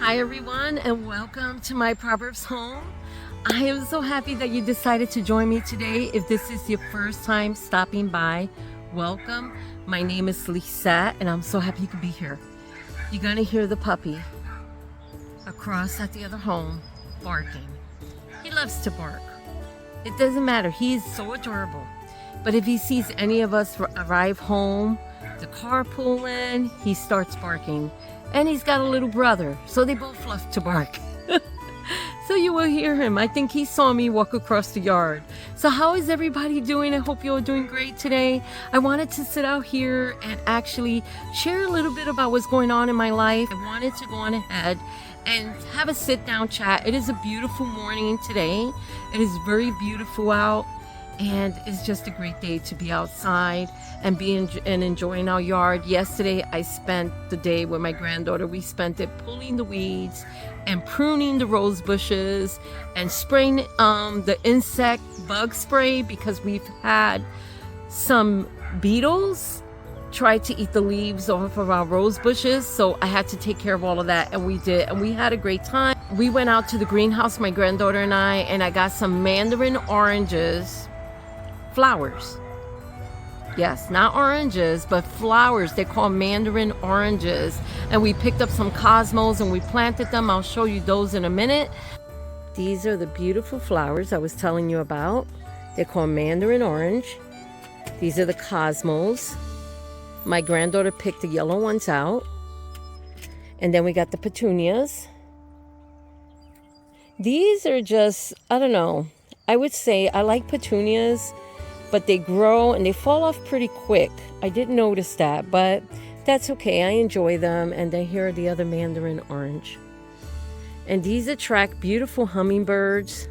Hi everyone, and welcome to my Proverbs home. I am so happy that you decided to join me today. If this is your first time stopping by, welcome. My name is Lisette and I'm so happy you could be here. You're gonna hear the puppy across at the other home barking. He loves to bark. It doesn't matter, he's so adorable. But if he sees any of us arrive home, the car pull in, he starts barking. And he's got a little brother, so they both love to bark. So you will hear him. I think he saw me walk across the yard. So how is everybody doing? I hope you're doing great today. I wanted to sit out here and actually share a little bit about what's going on in my life. I wanted to go on ahead and have a sit-down chat. It is a beautiful morning today. It is very beautiful out. And it's just a great day to be outside and enjoying our yard. Yesterday, I spent the day with my granddaughter. We spent it pulling the weeds and pruning the rose bushes and spraying the insect bug spray because we've had some beetles try to eat the leaves off of our rose bushes. So I had to take care of all of that, and we did. And we had a great time. We went out to the greenhouse, my granddaughter and I got some mandarin oranges. Flowers. Yes, not oranges, but flowers. They're called mandarin oranges. And we picked up some cosmos and we planted them. I'll show you those in a minute. These are the beautiful flowers I was telling you about. They're called mandarin orange. These are the cosmos. My granddaughter picked the yellow ones out. And then we got the petunias. These are just, I don't know. I would say I like petunias, but they grow and they fall off pretty quick. I didn't notice that, but that's okay. I enjoy them. And then here are the other mandarin orange. And these attract beautiful hummingbirds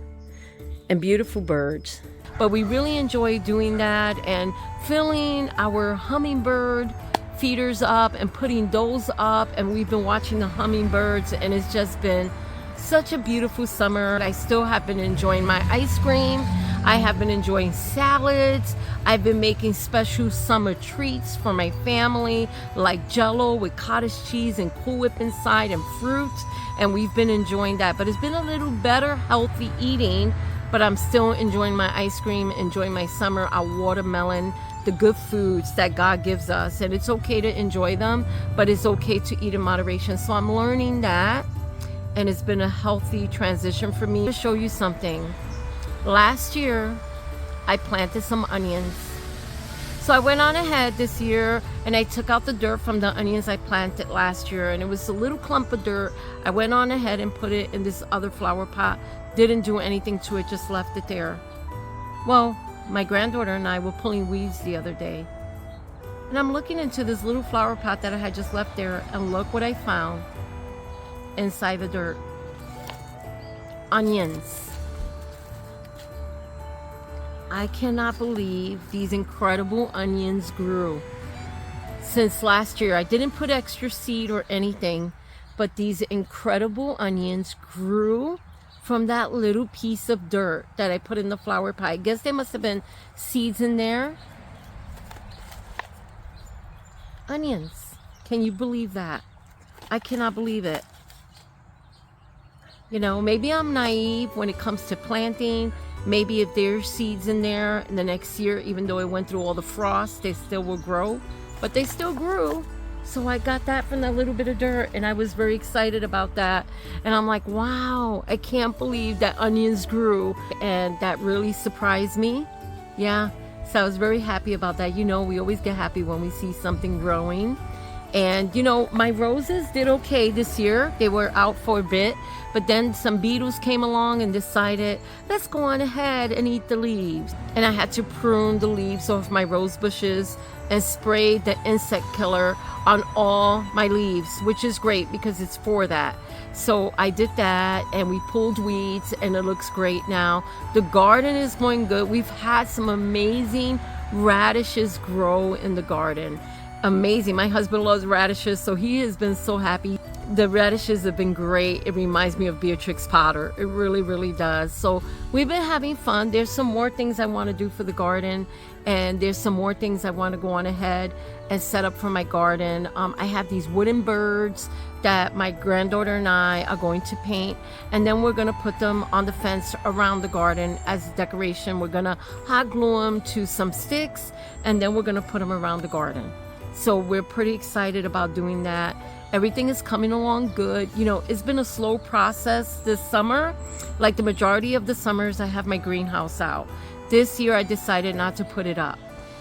and beautiful birds. But we really enjoy doing that and filling our hummingbird feeders up and putting those up. And we've been watching the hummingbirds, and it's just been such a beautiful summer. I still have been enjoying my ice cream. I have been enjoying salads. I've been making special summer treats for my family, like Jell-O with cottage cheese and Cool Whip inside and fruit. And we've been enjoying that. But it's been a little better healthy eating, but I'm still enjoying my ice cream, enjoying my summer, our watermelon, the good foods that God gives us. And it's okay to enjoy them, but it's okay to eat in moderation. So I'm learning that. And it's been a healthy transition for me. To show you something. Last year, I planted some onions. So I went on ahead this year and I took out the dirt from the onions I planted last year, and it was a little clump of dirt. I went on ahead and put it in this other flower pot. Didn't do anything to it, just left it there. Well, my granddaughter and I were pulling weeds the other day. And I'm looking into this little flower pot that I had just left there, and look what I found inside the dirt. Onions. I cannot believe these incredible onions grew since last year. I didn't put extra seed or anything, but these incredible onions grew from that little piece of dirt that I put in the flower pot. I guess there must have been seeds in there. Onions. Can you believe that? I cannot believe it. You know, maybe I'm naive when it comes to planting. Maybe if there's seeds in there in the next year, even though it went through all the frost, they still will grow. But they still grew. So I got that from that little bit of dirt, and I was very excited about that. And I'm like, wow, I can't believe that onions grew. And that really surprised me. Yeah, so I was very happy about that. You know, we always get happy when we see something growing. And, you know, my roses did okay this year. They were out for a bit. But then some beetles came along and decided, let's go on ahead and eat the leaves. And I had to prune the leaves off my rose bushes and spray the insect killer on all my leaves, which is great because it's for that. So I did that, and we pulled weeds, and it looks great now. The garden is going good. We've had some amazing radishes grow in the garden. Amazing. My husband loves radishes, so he has been so happy. the radishes have been great. It reminds me of Beatrix Potter. It really, really does. So we've been having fun. There's some more things I want to do for the garden, and there's some more things I want to go on ahead and set up for my garden. I have these wooden birds that my granddaughter and I are going to paint, and then we're going to put them on the fence around the garden as decoration. We're going to hot glue them to some sticks, and then we're going to put them around the garden. So we're pretty excited about doing that. Everything is coming along good. You know, it's been a slow process this summer. Like the majority of the summers, I have my greenhouse out. This year, I decided not to put it up.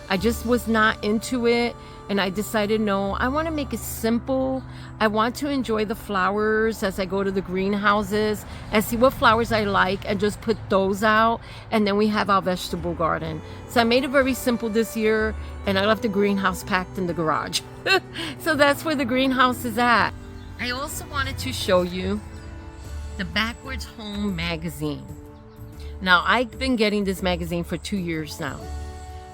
I just was not into it, and I decided, no, I want to make it simple. I want to enjoy the flowers as I go to the greenhouses and see what flowers I like and just put those out, and then we have our vegetable garden. So I made it very simple this year, and I left the greenhouse packed in the garage. So that's where the greenhouse is at. I also wanted to show you the Backwards Home magazine. Now, I've been getting this magazine for 2 years now,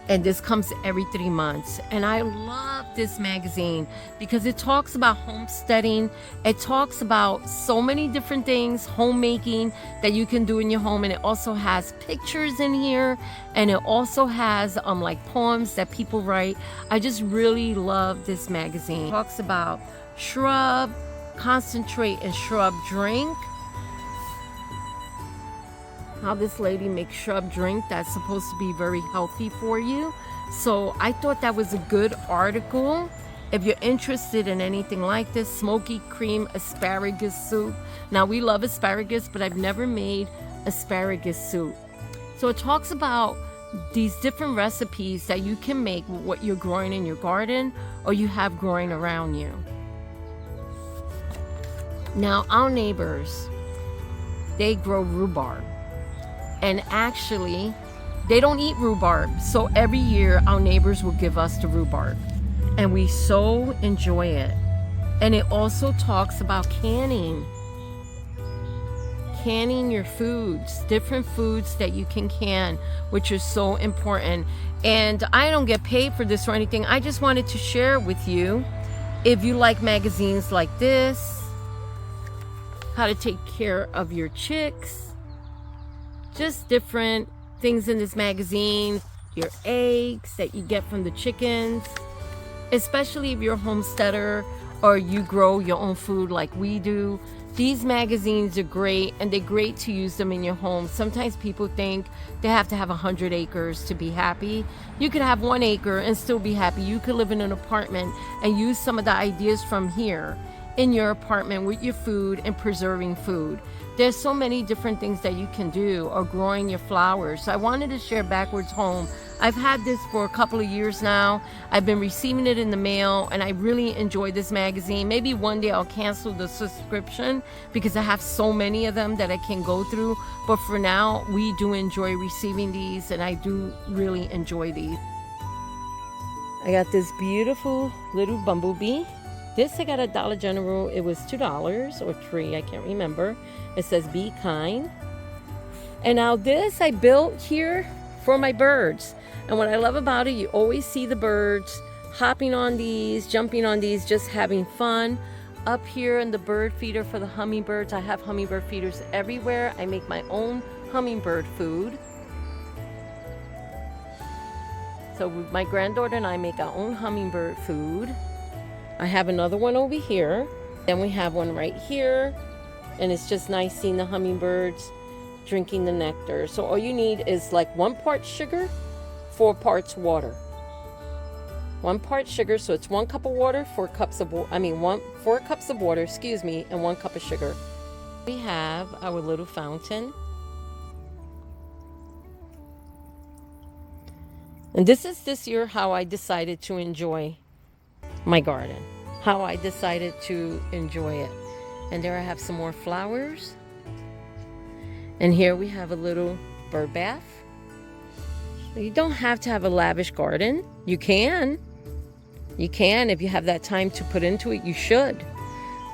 and this comes every 3 months, and I love this magazine because it talks about homesteading. It talks about so many different things, homemaking that you can do in your home, and it also has pictures in here, and it also has like poems that people write. I just really love this magazine. It talks about shrub, concentrate, and shrub drink. How this lady makes shrub drink that's supposed to be very healthy for you. So I thought that was a good article. If you're interested in anything like this, smoky cream asparagus soup. Now, we love asparagus, but I've never made asparagus soup. So it talks about these different recipes that you can make with what you're growing in your garden or you have growing around you. Now, our neighbors, they grow rhubarb. And actually, they don't eat rhubarb. So every year, our neighbors will give us the rhubarb. And we so enjoy it. And it also talks about canning. Canning your foods, different foods that you can can, which is so important. And I don't get paid for this or anything. I just wanted to share with you. If you like magazines like this, how to take care of your chicks, just different things in this magazine, your eggs that you get from the chickens, especially if you're a homesteader or you grow your own food like we do. These magazines are great, and they're great to use them in your home. Sometimes people think they have to have 100 acres to be happy. You could have 1 acre and still be happy. You could live in an apartment and use some of the ideas from here in your apartment with your food and preserving food. There's so many different things that you can do, or growing your flowers. So I wanted to share Backwards Home. I've had this for a couple of years now. I've been receiving it in the mail, and I really enjoy this magazine. Maybe one day I'll cancel the subscription because I have so many of them that I can go through. But for now, we do enjoy receiving these, and I do really enjoy these. I got this beautiful little bumblebee. This I got at Dollar General. It was $2 or $3, I can't remember. It says be kind. And now this I built here for my birds. And what I love about it, you always see the birds hopping on these, jumping on these, just having fun. Up here in the bird feeder for the hummingbirds, I have hummingbird feeders everywhere. I make my own hummingbird food. So my granddaughter and I make our own hummingbird food. I have another one over here. Then we have one right here. And it's just nice seeing the hummingbirds drinking the nectar. So all you need is like 1 part sugar, 4 parts water. 1 part sugar, so it's 1 cup of water, 4 cups of 4 cups of water, and 1 cup of sugar. We have our little fountain. And this is this year how I decided to enjoy my garden. How I decided to enjoy it. And there I have some more flowers. And here we have a little bird bath. You don't have to have a lavish garden. You can. You can. If you have that time to put into it, you should.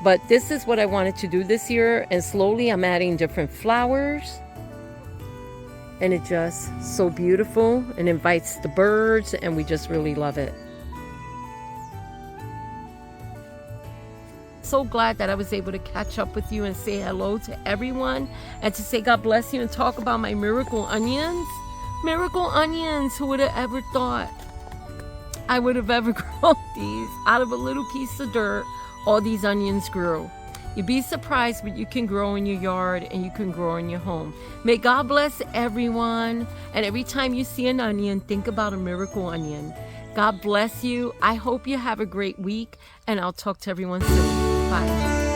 But this is what I wanted to do this year. And slowly I'm adding different flowers. And it's just so beautiful and invites the birds. And we just really love it. so glad that I was able to catch up with you and say hello to everyone and to say God bless you and talk about my miracle onions. Miracle onions, who would have ever thought I would have ever grown these out of a little piece of dirt? All these onions grew. You'd be surprised what you can grow in your yard and you can grow in your home. May God bless everyone. And every time you see an onion, think about a miracle onion. God bless you. I hope you have a great week, and I'll talk to everyone soon. Bye.